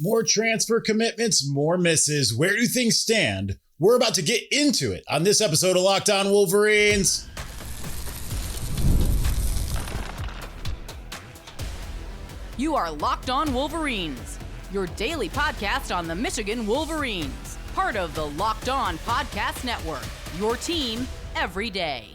More transfer commitments, more misses. Where do things stand? We're about to get into it on this episode of Locked On Wolverines. You are Locked On Wolverines, your daily podcast on the Michigan Wolverines. Part of the Locked On Podcast Network, your team every day.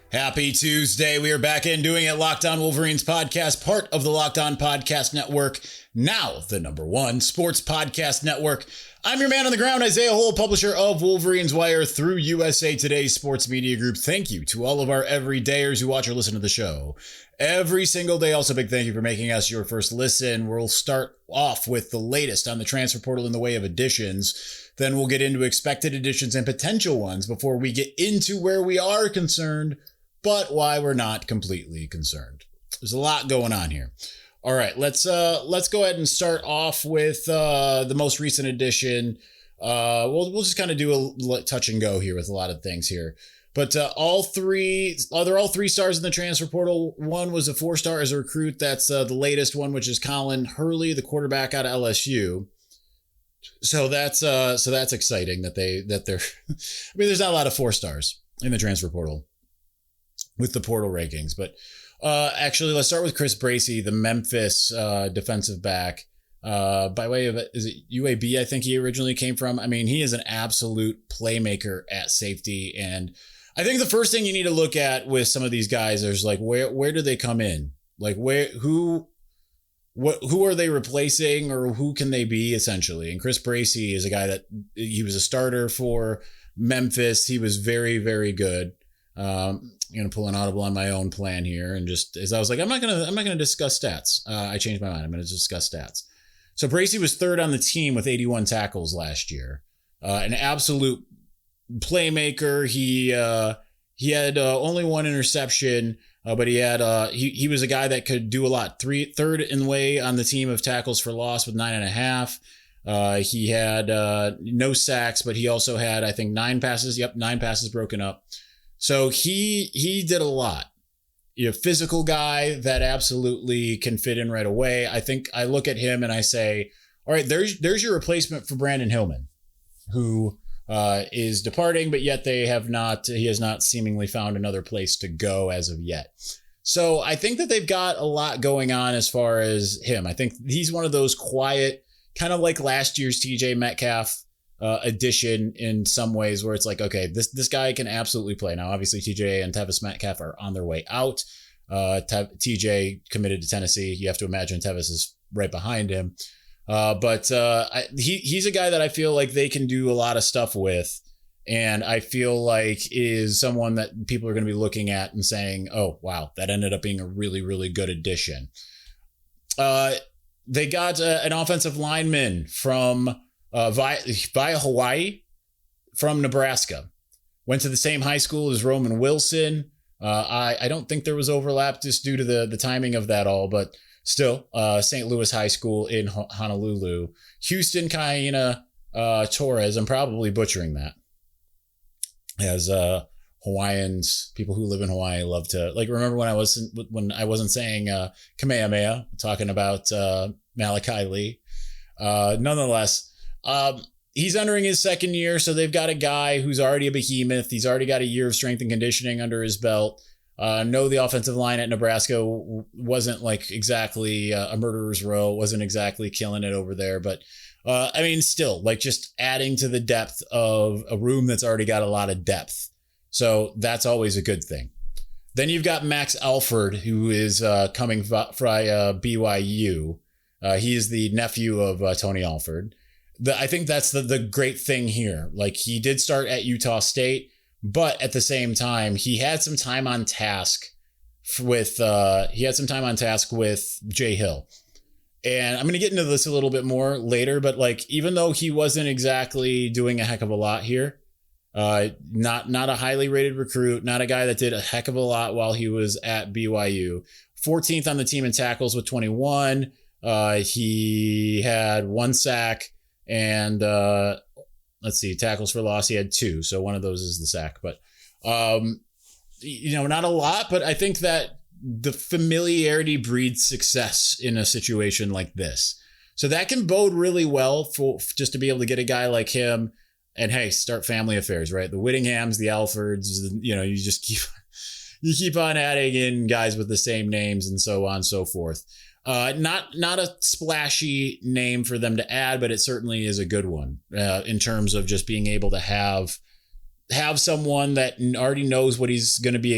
Happy Tuesday. We are back in doing it. Locked On Wolverines podcast, part of the Locked On Podcast Network, now the #1 sports podcast network. I'm your man on the ground, Isaiah Hole, publisher of Wolverines Wire through USA Today's Sports Media Group. Thank you to all of our everydayers who watch or listen to the show every single day. Also, big thank you for making us your first listen. We'll start off with the latest on the transfer portal in the way of additions. Then we'll get into expected additions and potential ones before we get into where we are concerned, but why we're not completely concerned. There's a lot going on here. All right, let's go ahead and start off with the most recent addition. We'll just kind of do a touch and go here with a lot of things here. But they're all three stars in the transfer portal. One was a 4-star as a recruit. That's the latest one, which is Colin Hurley, the quarterback out of LSU. So that's exciting that they're. I mean, there's not a lot of 4-stars in the transfer portal with the portal rankings, but actually, let's start with Chris Bracy, the Memphis defensive back. By way of, is it UAB? I think he originally came from. I mean, he is an absolute playmaker at safety, and I think the first thing you need to look at with some of these guys is like where do they come in? Like who are they replacing, or who can they be essentially? And Chris Bracy is a guy that he was a starter for Memphis. He was very, very good. I'm going to pull an audible on my own plan here. And just as I was like, I'm not going to discuss stats. I changed my mind. I'm going to discuss stats. So Bracy was third on the team with 81 tackles last year. An absolute playmaker. He had only one interception, but he was a guy that could do a lot. Third in the way on the team of tackles for loss with 9.5. He had no sacks, but he also had, I think, 9 passes. Yep, 9 passes broken up. So he did a lot. Physical guy that absolutely can fit in right away. I think I look at him and I say, all right, there's your replacement for Brandon Hillman, who is departing, but yet he has not seemingly found another place to go as of yet. So I think that they've got a lot going on as far as him. I think he's one of those quiet, kind of like last year's TJ Metcalf addition in some ways, where it's like, okay, this guy can absolutely play. Now, obviously, TJ and Tevis Metcalf are on their way out. TJ committed to Tennessee. You have to imagine Tevis is right behind him. But he's a guy that I feel like they can do a lot of stuff with. And I feel like is someone that people are going to be looking at and saying, oh, wow, that ended up being a really, really good addition. They got an offensive lineman from via Hawaii from Nebraska. Went to the same high school as Roman Wilson. I don't think there was overlap just due to the timing of that all, but still, St. Louis High School in Honolulu. Houston Kaina Torres, I'm probably butchering that. As Hawaiians, people who live in Hawaii love to, like, remember when I wasn't saying Kamehameha, talking about Malachi Lee. Nonetheless, he's entering his second year, so they've got a guy who's already a behemoth. He's already got a year of strength and conditioning under his belt. No, the offensive line at Nebraska wasn't like exactly a murderer's row, wasn't exactly killing it over there. But I mean, still, like, just adding to the depth of a room that's already got a lot of depth. So that's always a good thing. Then you've got Max Alford, who is coming via BYU. He is the nephew of Tony Alford. I think that's the great thing here. Like, he did start at Utah State, but at the same time, he had some time on task with Jay Hill. And I'm going to get into this a little bit more later, but like, even though he wasn't exactly doing a heck of a lot here, not a highly rated recruit, not a guy that did a heck of a lot while he was at BYU. 14th on the team in tackles with 21. He had 1 sack and let's see, tackles for loss. He had 2. So one of those is the sack, but not a lot, but I think that the familiarity breeds success in a situation like this. So that can bode really well for just to be able to get a guy like him and, hey, start family affairs, right? The Whittinghams, the Alfords, you just keep on adding in guys with the same names and so on and so forth. Not a splashy name for them to add, but it certainly is a good one in terms of just being able to have someone that already knows what's going to be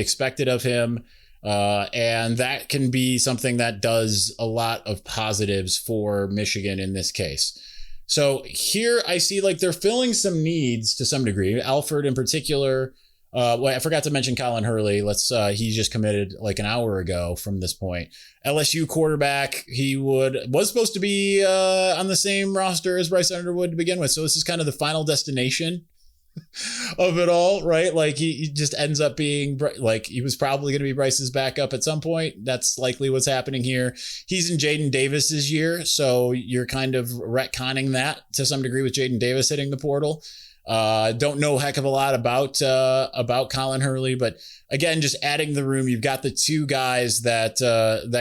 expected of him. And that can be something that does a lot of positives for Michigan in this case. So here I see like they're filling some needs to some degree. Alford in particular. I forgot to mention Colin Hurley. He just committed like an hour ago from this point. LSU quarterback. He was supposed to be on the same roster as Bryce Underwood to begin with. So this is kind of the final destination of it all, right? Like he just ends up being like he was probably going to be Bryce's backup at some point. That's likely what's happening here. He's in Jaden Davis's year, so you're kind of retconning that to some degree with Jaden Davis hitting the portal. Don't know a heck of a lot about Colin Hurley, but again, just adding the room. You've got the two guys that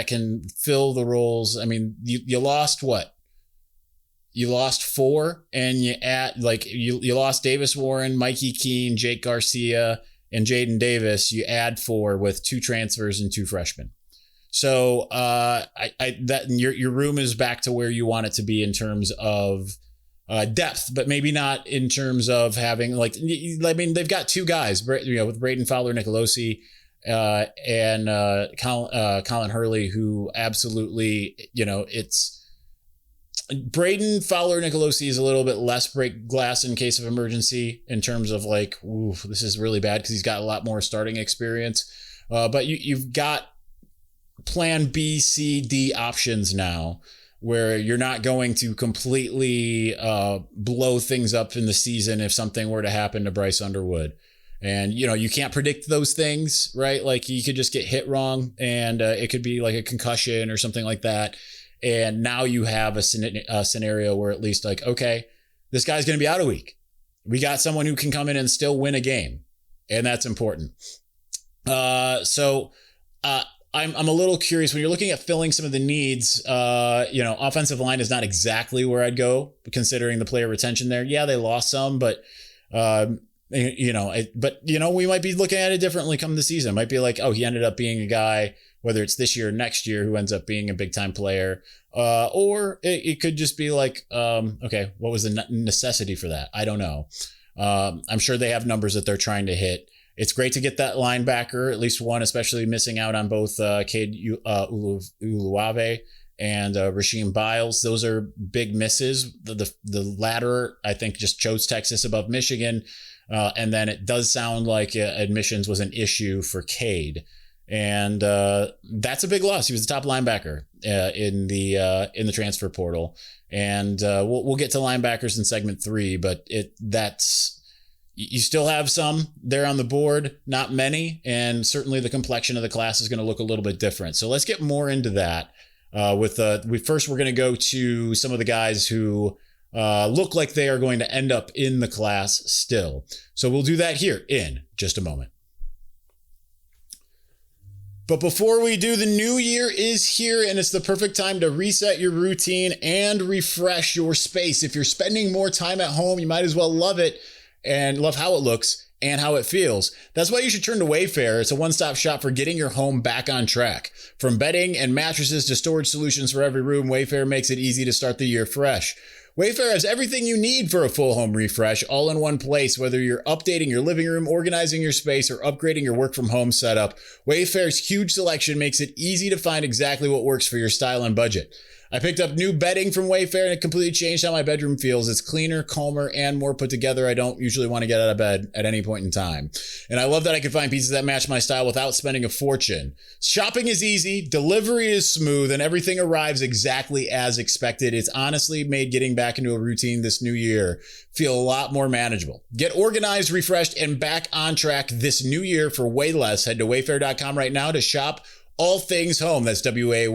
can fill the roles. I mean, you lost what? You lost 4, and you lost Davis Warren, Mikey Keene, Jake Garcia, and Jaden Davis. You add 4 with 2 transfers and 2 freshmen. So your room is back to where you want it to be in terms of depth, but maybe not in terms of having they've got 2 guys, with Braden Fowler-Nicolosi and Colin Hurley, who absolutely, it's. Braden Fowler-Nicolosi is a little bit less break glass in case of emergency in terms of this is really bad because he's got a lot more starting experience. But you've got plan B, C, D options now where you're not going to completely blow things up in the season if something were to happen to Bryce Underwood. And, you can't predict those things, right? Like you could just get hit wrong and it could be like a concussion or something like that. And now you have a scenario where at least okay, this guy's going to be out a week. We got someone who can come in and still win a game. And that's important. So I'm a little curious when you're looking at filling some of the needs, offensive line is not exactly where I'd go considering the player retention there. Yeah, they lost some, but we might be looking at it differently come the season. It might be like, oh, he ended up being a guy, whether it's this year or next year, who ends up being a big time player. Or it could just be like, okay, what was the necessity for that? I don't know. I'm sure they have numbers that they're trying to hit. It's great to get that linebacker, at least one, especially missing out on both Cade Uluave and Rasheem Biles. Those are big misses. The latter, I think, just chose Texas above Michigan. And then it does sound like admissions was an issue for Cade. And that's a big loss. He was the top linebacker in the transfer portal. And we'll get to linebackers in segment 3, but you still have some there on the board, not many. And certainly the complexion of the class is going to look a little bit different. So let's get more into that. We're going to go to some of the guys who look like they are going to end up in the class still. So we'll do that here in just a moment. But before we do, the new year is here and it's the perfect time to reset your routine and refresh your space. If you're spending more time at home, you might as well love it and love how it looks and how it feels. That's why you should turn to Wayfair. It's a one-stop shop for getting your home back on track. From bedding and mattresses to storage solutions for every room, Wayfair makes it easy to start the year fresh. Wayfair has everything you need for a full home refresh, all in one place. Whether you're updating your living room, organizing your space, or upgrading your work from home setup, Wayfair's huge selection makes it easy to find exactly what works for your style and budget. I picked up new bedding from Wayfair and it completely changed how my bedroom feels. It's cleaner, calmer, and more put together. I don't usually want to get out of bed at any point in time. And I love that I can find pieces that match my style without spending a fortune. Shopping is easy, delivery is smooth, and everything arrives exactly as expected. It's honestly made getting back into a routine this new year feel a lot more manageable. Get organized, refreshed, and back on track this new year for way less. Head to wayfair.com right now to shop all things home. That's WAYFAIR.com.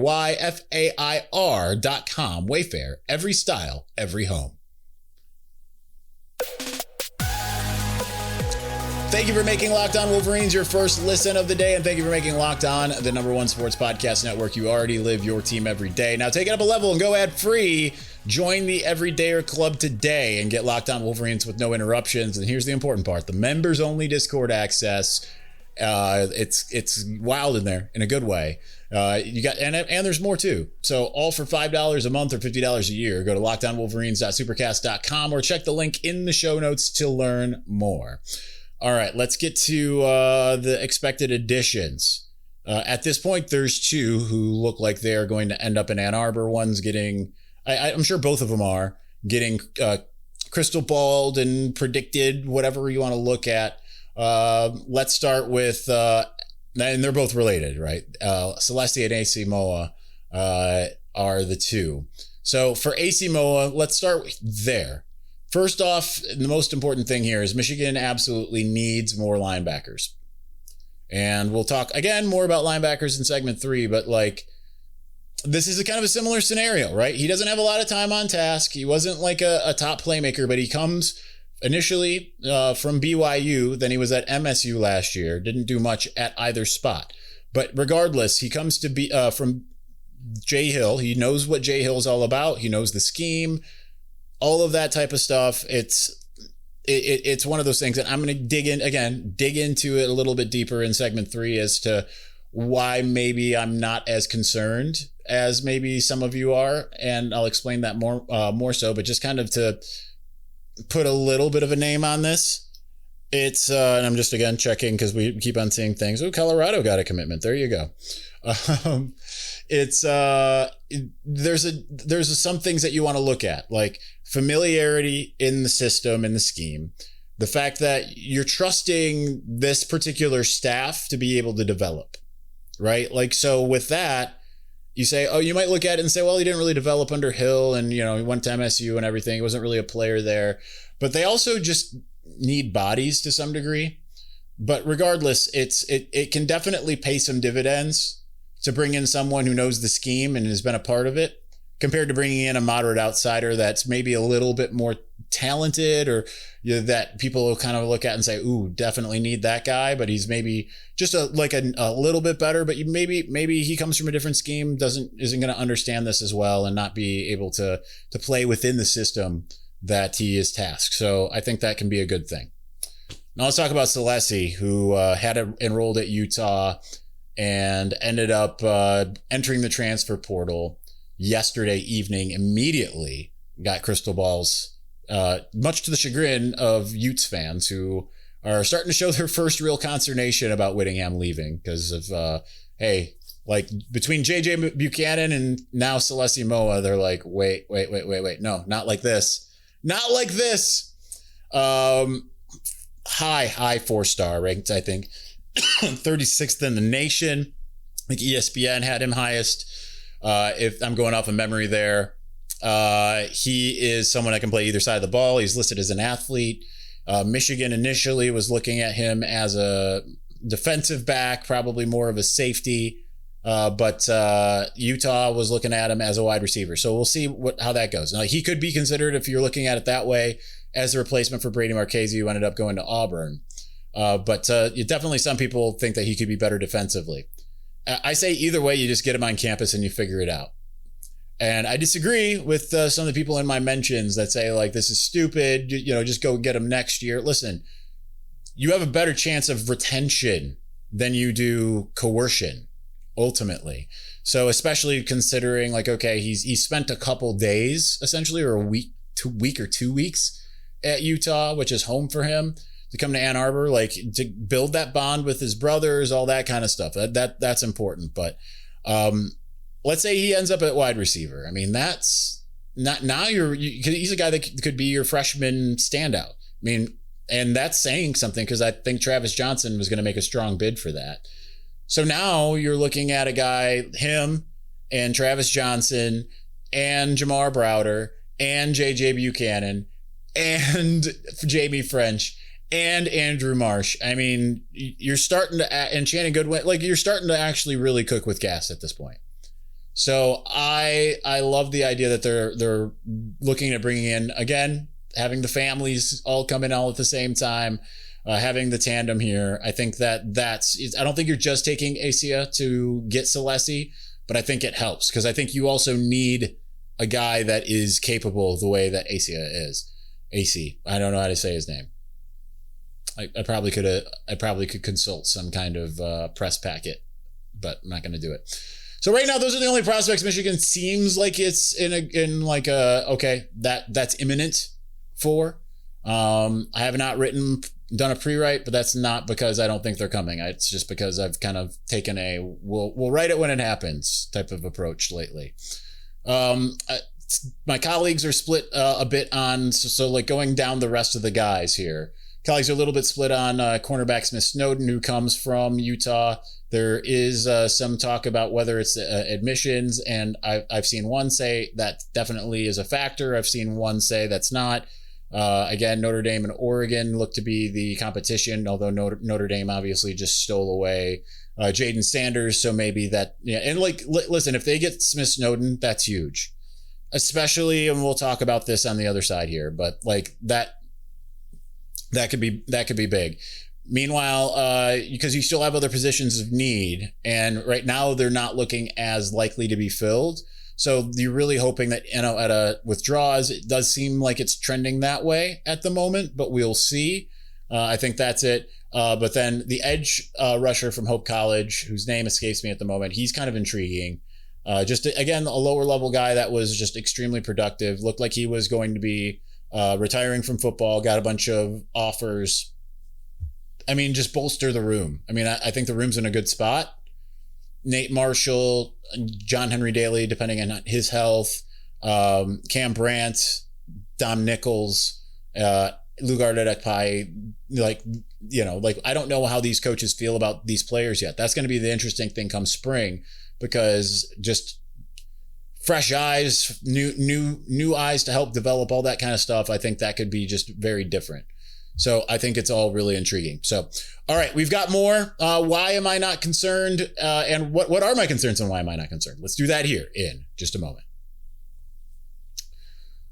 Wayfair, every style, every home. Thank you for making Locked On Wolverines your first listen of the day, and thank you for making Locked On the #1 sports podcast network. You already live your team every day. Now take it up a level and go ad-free. Join the Everydayer Club today and get Locked On Wolverines with no interruptions. And here's the important part: the members-only Discord access. It's wild in there in a good way. You got and there's more too. So all for $5 a month or $50 a year. Go to lockedonwolverines.supercast.com or check the link in the show notes to learn more. All right, let's get to the expected additions. At this point, there's two who look like they are going to end up in Ann Arbor. One's getting, I'm sure both of them are getting crystal balled and predicted, whatever you want to look at. Let's start with, and they're both related, right? Salesi and Aisea Moa are the two. So for Aisea Moa, let's start there. First off, the most important thing here is Michigan absolutely needs more linebackers. And we'll talk again more about linebackers in segment 3, but like this is a kind of a similar scenario, right? He doesn't have a lot of time on task. He wasn't like a top playmaker, but he comes initially from BYU, then he was at MSU last year, didn't do much at either spot. But regardless, he comes to be from Jay Hill. He knows what Jay Hill is all about. He knows the scheme, all of that type of stuff. It's one of those things that I'm going to dig into it a little bit deeper in segment 3 as to why maybe I'm not as concerned as maybe some of you are. And I'll explain that more so, but just kind of to put a little bit of a name on this. It's and I'm just again checking because we keep on seeing things. Oh, Colorado got a commitment. There you go. It's there's some things that you want to look at, like familiarity in the system, in the scheme, the fact that you're trusting this particular staff to be able to develop, right? Like, so with that, you say, oh, you might look at it and say, well, he didn't really develop under Hill, and he went to MSU and everything. He wasn't really a player there, but they also just need bodies to some degree. But regardless, it can definitely pay some dividends to bring in someone who knows the scheme and has been a part of it, compared to bringing in a moderate outsider that's maybe a little bit more talented, or that people will kind of look at and say, ooh, definitely need that guy, but he's maybe just a little bit better, but maybe he comes from a different scheme, isn't going to understand this as well and not be able to play within the system that he is tasked. So I think that can be a good thing. Now let's talk about Salesi, who had enrolled at Utah and ended up entering the transfer portal yesterday evening. Immediately got crystal balls, much to the chagrin of Utes fans who are starting to show their first real consternation about Whittingham leaving because of, like between JJ Buchanan and now Salesi Moa, they're like, wait. No, not like this. Not like this. High 4-star ranked, I think. 36th in the nation. I think ESPN had him highest. If I'm going off of memory there, he is someone that can play either side of the ball. He's listed as an athlete. Michigan initially was looking at him as a defensive back, probably more of a safety. But Utah was looking at him as a wide receiver. So we'll see how that goes. Now, he could be considered, if you're looking at it that way, as a replacement for Brady Marchese, who ended up going to Auburn. But definitely some people think that he could be better defensively. I say either way, you just get him on campus and you figure it out. And I disagree with some of the people in my mentions that say, like, this is stupid, just go get him next year. Listen, you have a better chance of retention than you do coercion, ultimately. So especially considering, like, okay, he spent a couple days, essentially, or a week or 2 weeks at Utah, which is home for him, to come to Ann Arbor, like to build that bond with his brothers, all that kind of stuff. That's important. But let's say he ends up at wide receiver. I mean, that's not now he's a guy that could be your freshman standout. I mean, and that's saying something because I think Travis Johnson was going to make a strong bid for that. So now you're looking at a guy, him and Travis Johnson and Jamar Browder and JJ Buchanan and Jamie French and Andrew Marsh. I mean, you're starting to, and Shannon Goodwin, like you're starting to actually really cook with gas at this point. So I love the idea that they're looking at bringing in, again, having the families all come in all at the same time. having the tandem here. I think I don't think you're just taking Aisea to get Salesi, but I think it helps because I think you also need a guy that is capable the way that Aisea is. AC. I don't know how to say his name. I probably could consult some kind of press packet, but I'm not going to do it. So right now, those are the only prospects Michigan seems like it's that's imminent for. I have not done a pre-write, but that's not because I don't think they're coming. It's just because I've kind of taken we'll write it when it happens type of approach lately. My colleagues are split a bit on, so like going down the rest of the guys here. Colleagues are a little bit split on cornerback Smith Snowden, who comes from Utah. There is some talk about whether it's admissions, and I've seen one say that definitely is a factor. I've seen one say that's not. Again, Notre Dame and Oregon look to be the competition, although Notre Dame obviously just stole away Jaden Sanders, so maybe that, yeah. And like, listen, if they get Smith Snowden, that's huge, especially, and we'll talk about this on the other side here, but like that could be big. Meanwhile, because you still have other positions of need, and right now they're not looking as likely to be filled. So you're really hoping that, at a withdrawals, it does seem like it's trending that way at the moment, but we'll see. I think that's it. But then the edge rusher from Hope College, whose name escapes me at the moment, he's kind of intriguing. Just, again, a lower level guy that was just extremely productive. Looked like he was going to be retiring from football, got a bunch of offers. I mean, just bolster the room. I mean, I think the room's in a good spot. Nate Marshall, John Henry Daly, depending on his health, Cam Brandt, Dom Nichols, Lugard Ekpai, I don't know how these coaches feel about these players yet. That's going to be the interesting thing come spring, because just fresh eyes, new eyes to help develop all that kind of stuff. I think that could be just very different. So I think it's all really intriguing. So, all right, we've got more. Why am I not concerned? And what are my concerns and why am I not concerned? Let's do that here in just a moment.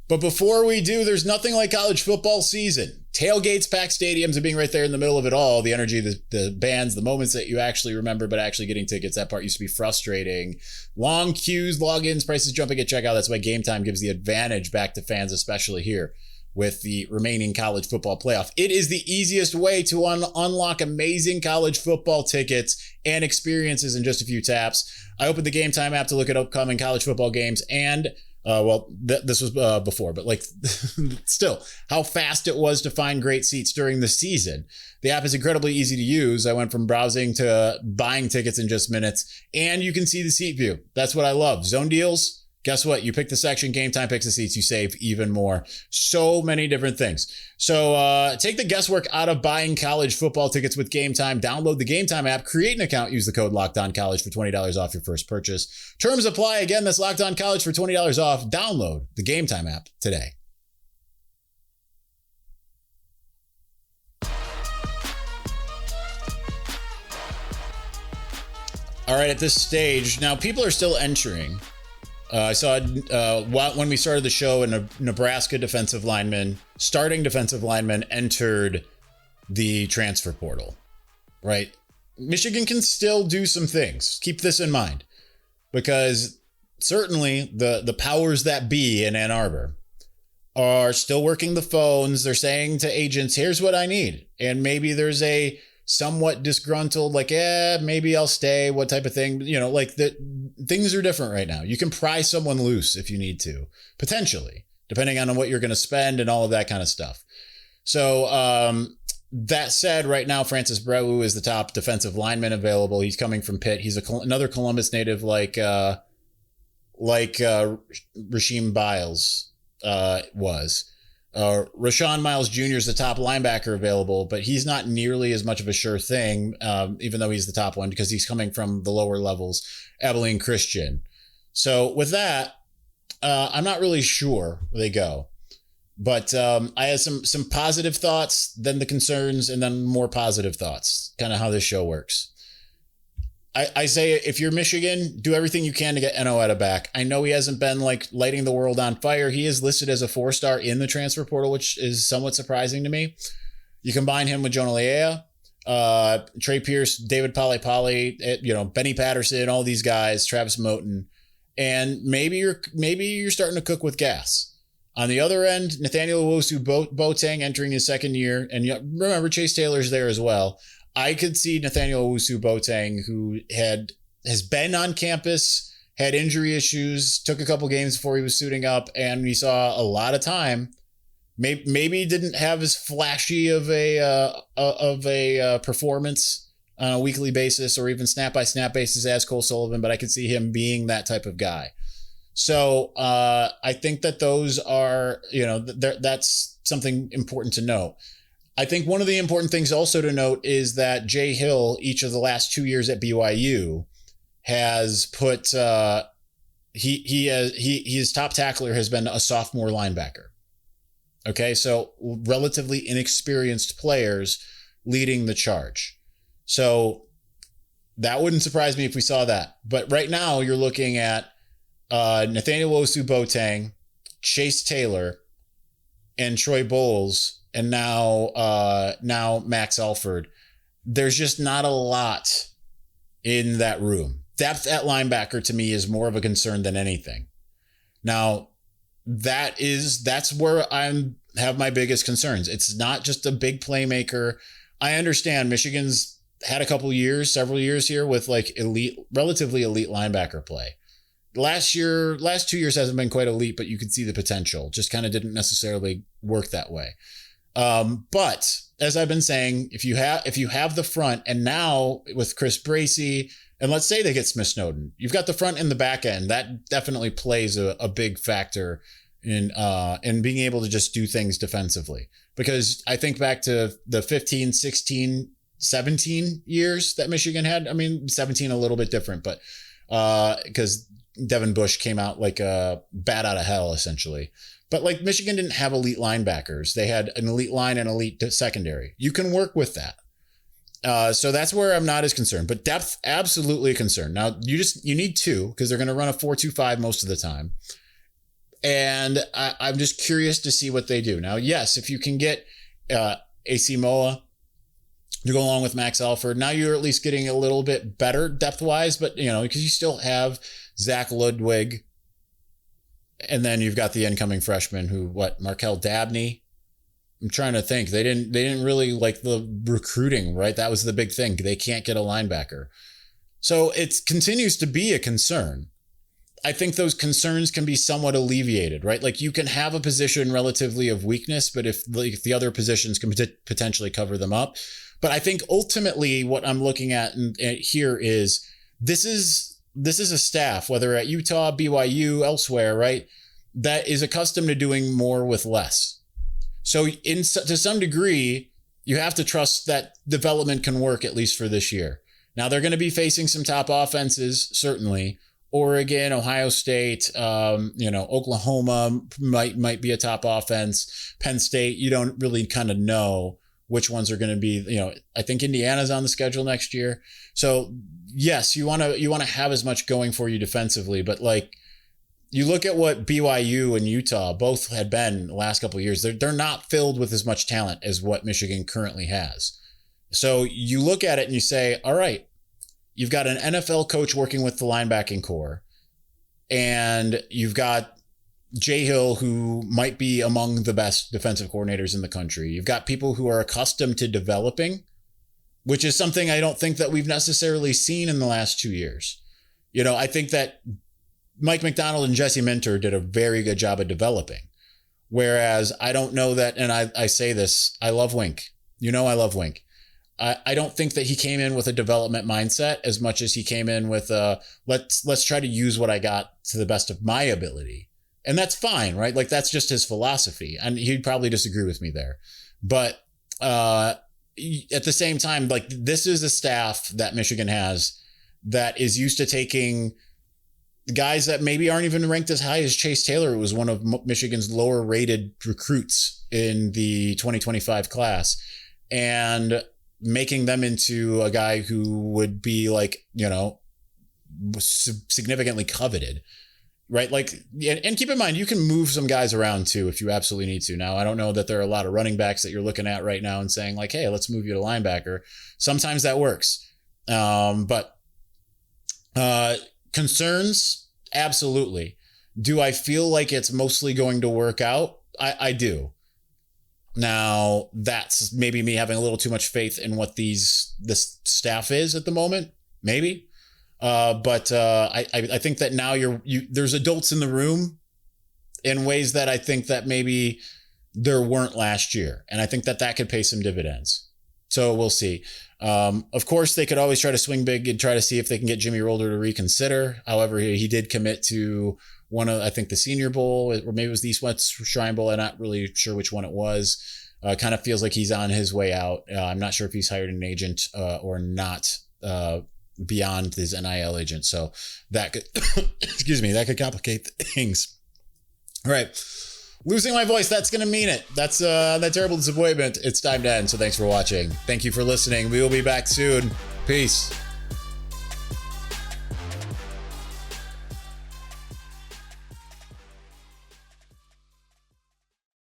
But before we do, there's nothing like college football season. Tailgates, packed stadiums, and being right there in the middle of it all, the energy, the bands, the moments that you actually remember, but actually getting tickets, that part used to be frustrating. Long queues, logins, prices jumping at checkout. That's why Gametime gives the advantage back to fans, especially here with the remaining college football playoff. It is the easiest way to unlock amazing college football tickets and experiences in just a few taps. I opened the Gametime app to look at upcoming college football games, and this was before, but like still, how fast it was to find great seats during the season. The app is incredibly easy to use. I went from browsing to buying tickets in just minutes, and you can see the seat view. That's what I love. Zone deals. Guess what? You pick the section, Gametime picks the seats, you save even more. So many different things. So take the guesswork out of buying college football tickets with Gametime. Download the Gametime app, create an account, use the code LOCKEDONCollege for $20 off your first purchase. Terms apply. Again, that's LOCKEDONCollege for $20 off. Download the Gametime app today. All right, at this stage, now people are still entering. I saw when we started the show, a Nebraska starting defensive lineman entered the transfer portal, right? Michigan can still do some things. Keep this in mind, because certainly the powers that be in Ann Arbor are still working the phones. They're saying to agents, here's what I need. And maybe there's a somewhat disgruntled, like, maybe I'll stay, what type of thing, things are different right now. You can pry someone loose if you need to, potentially, depending on what you're going to spend and all of that kind of stuff. So that said, right now, Francis Breu is the top defensive lineman available. He's coming from Pitt. He's another Columbus native, like Rasheem Biles was. Rashawn Miles Jr. is the top linebacker available, but he's not nearly as much of a sure thing, even though he's the top one, because he's coming from the lower levels, Abilene Christian. So with that, I'm not really sure where they go. But I had some positive thoughts, then the concerns, and then more positive thoughts, kind of how this show works. I say, if you're Michigan, do everything you can to get Enoetta back. I know he hasn't been like lighting the world on fire. He is listed as a 4-star in the transfer portal, which is somewhat surprising to me. You combine him with Jonah Leia, Trey Pierce, David Poly, Benny Patterson, all these guys, Travis Moten, and maybe you're starting to cook with gas. On the other end, Nathaniel Owusu-Boateng entering his second year, and remember Chase Taylor's there as well. I could see Nathaniel Owusu-Boateng, who has been on campus, had injury issues, took a couple games before he was suiting up, and we saw a lot of time. Maybe didn't have as flashy of a performance on a weekly basis or even snap by snap basis as Cole Sullivan, but I could see him being that type of guy. So I think that those are, that's something important to note. I think one of the important things also to note is that Jay Hill, each of the last 2 years at BYU, has put his top tackler has been a sophomore linebacker. Okay, so relatively inexperienced players leading the charge. So that wouldn't surprise me if we saw that. But right now you're looking at Nathaniel Owusu-Boateng, Chase Taylor, and Troy Bowles, and now Max Alford. There's just not a lot in that room. Depth at linebacker to me is more of a concern than anything. Now, that's where I have my biggest concerns. It's not just a big playmaker. I understand Michigan's had several years here with like relatively elite linebacker play. Last 2 years hasn't been quite elite, but you could see the potential. Just kind of didn't necessarily work that way. But as I've been saying, if you have the front, and now with Chris Bracy, and let's say they get Smith Snowden, you've got the front and the back end. That definitely plays a big factor in being able to just do things defensively. Because I think back to the 15, 16, 17 years that Michigan had. I mean, 17 a little bit different, but because Devin Bush came out like a bat out of hell, essentially. But like Michigan didn't have elite linebackers. They had an elite line and elite secondary. You can work with that. So that's where I'm not as concerned. But depth, absolutely a concern. Now, you need two because they're going to run a 4-2-5 most of the time. And I'm just curious to see what they do. Now, yes, if you can get Aisea Moa to go along with Max Alford, now you're at least getting a little bit better depth-wise. But, because you still have Zach Ludwig. And then you've got the incoming freshman Markel Dabney. I'm trying to think. They didn't really like the recruiting, right? That was the big thing. They can't get a linebacker. So it continues to be a concern. I think those concerns can be somewhat alleviated, right? Like you can have a position relatively of weakness, but if the other positions can potentially cover them up. But I think ultimately what I'm looking at here is this is a staff, whether at Utah, BYU, elsewhere, right, that is accustomed to doing more with less. So to some degree, you have to trust that development can work at least for this year. Now they're going to be facing some top offenses, certainly. Oregon, Ohio State, Oklahoma might be a top offense. Penn State, you don't really kind of know which ones are going to be. I think Indiana's on the schedule next year. So yes, you want to have as much going for you defensively, but like you look at what BYU and Utah both had been the last couple of years, they're not filled with as much talent as what Michigan currently has. So you look at it and you say, all right, you've got an NFL coach working with the linebacking core, and you've got Jay Hill, who might be among the best defensive coordinators in the country. You've got people who are accustomed to developing, which is something I don't think that we've necessarily seen in the last 2 years. I think that Mike McDonald and Jesse Minter did a very good job of developing. Whereas I don't know that, and I say this, I love Wink. I love Wink. I don't think that he came in with a development mindset as much as he came in with let's try to use what I got to the best of my ability. And that's fine, right? Like that's just his philosophy. And he'd probably disagree with me there. But at the same time, like this is a staff that Michigan has that is used to taking guys that maybe aren't even ranked as high as Chase Taylor, who was one of Michigan's lower rated recruits in the 2025 class, and making them into a guy who would be like, significantly coveted. right? Like, and keep in mind, you can move some guys around too if you absolutely need to. Now, I don't know that there are a lot of running backs that you're looking at right now and saying like, hey, let's move you to linebacker. Sometimes that works. But concerns, absolutely. Do I feel like it's mostly going to work out? I do. Now, that's maybe me having a little too much faith in what this staff is at the moment. Maybe. But I think that now there's adults in the room in ways that I think that maybe there weren't last year. And I think that could pay some dividends. So we'll see. Of course, they could always try to swing big and try to see if they can get Jimmy Rolder to reconsider. However, he did commit to one of, I think, the Senior Bowl, or maybe it was the East West Shrine Bowl. I'm not really sure which one it was. Kind of feels like he's on his way out. I'm not sure if he's hired an agent or not beyond his NIL agent. So that could, excuse me, that could complicate things. All right. Losing my voice, that's going to mean it. That's that terrible disappointment. It's time to end. So thanks for watching. Thank you for listening. We will be back soon. Peace.